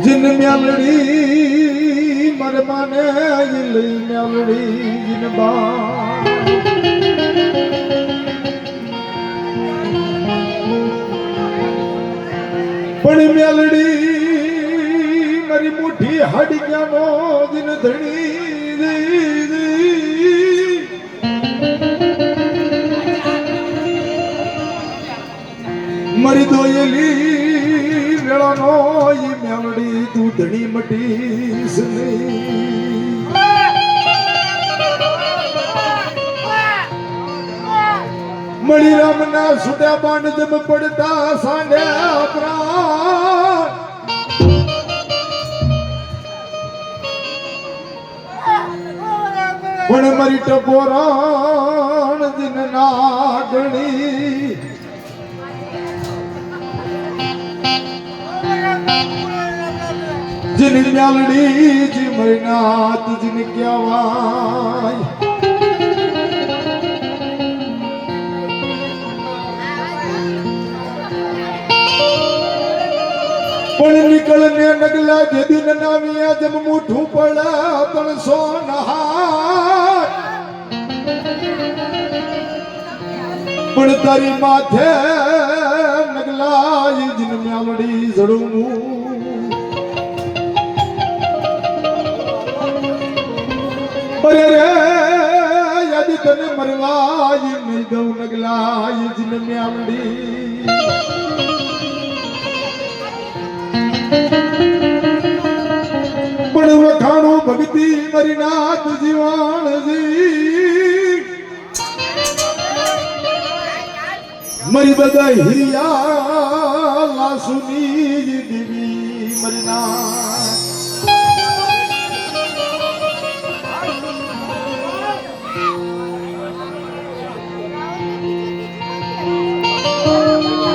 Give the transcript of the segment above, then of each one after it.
जिन म्यालड़ी मर माने म्यालड़ी जिन बा पण म्यालड़ी मरी मुठी हडिया नो जिन धणी मरी दोयली वेला नो ये म्यालड़ी तू धणी मटीस मणि राम ना सुट्या बाण जब पड़ता सांडे प्राण पण मरी टपोराण दिन नागणी जिन म्यालड़ी जी मरीनाथ जिन क्या वाय पण निकलने नगला जे दिन नामिया जब मुठू पड़ा तन सोनहार पण तारी माथे नगला जिन म्यालड़ी जड़ू अरे रे यदि तने मरवाय नहीं दऊ नगलाय जिन म्यालड़ी पण वखाणो भक्ति मरीनाथ जीवान जी मरी बदाई हिरिया लासुनी देवी मरीनाथ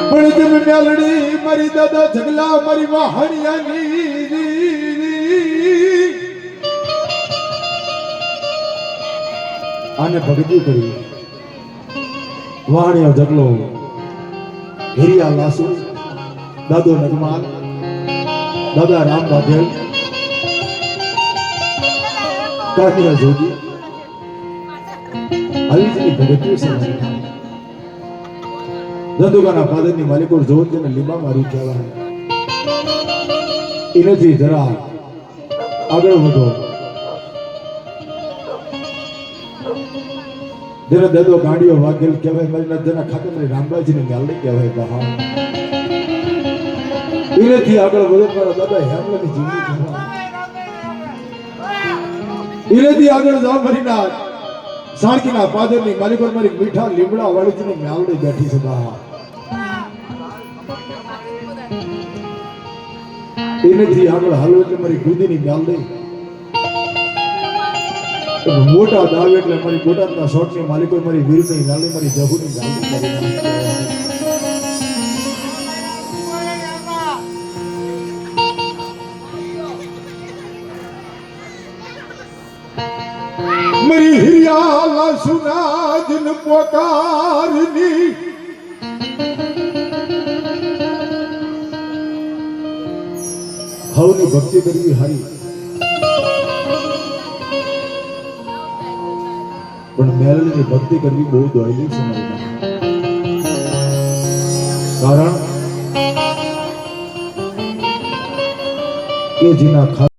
पण जब म्यालड़ी मरी दादा झगला मरी वाहणिया नी आने भगती करी वाणिया जगलो हिरिया लासु दादो नगमाल दादा राम बाधेल कानिया जोगी हरीजी भगती से दंदुगाना फादरनी मालिकोर जोन जने લીંબા મારી કહેવાય એનેથી જરા આગળ વધો જેને દેદો ગાડીઓ વાગેલ કહેવાય મારીના જેના ખાતમની રામબાજીને ગાલડી કહેવાય બહા એનેથી આગળ વધો મારા દાદા હેમલાની જીવની કહેવાય એનેથી આગળ જાવ મારીના સાણકીના પાદરની માલિકોર મારી મીઠા લીમડા વાળીને મ્યાલડી બેઠી છે બહા એનેથી આગળ હાલો એટલે મારી ગુદીની મ્યાલડી મોટા દાવ એટલે મારી બોટાદના શોટની માલિકો મારી વીરની ગાલી મારી જહુની ગાલી मरी हिरिया लासुना जिन पोकारनी हवनी भक्ति करवी हारी पण मेलनी भक्ति करवी बहुत दोयली છે કારણ કે જીના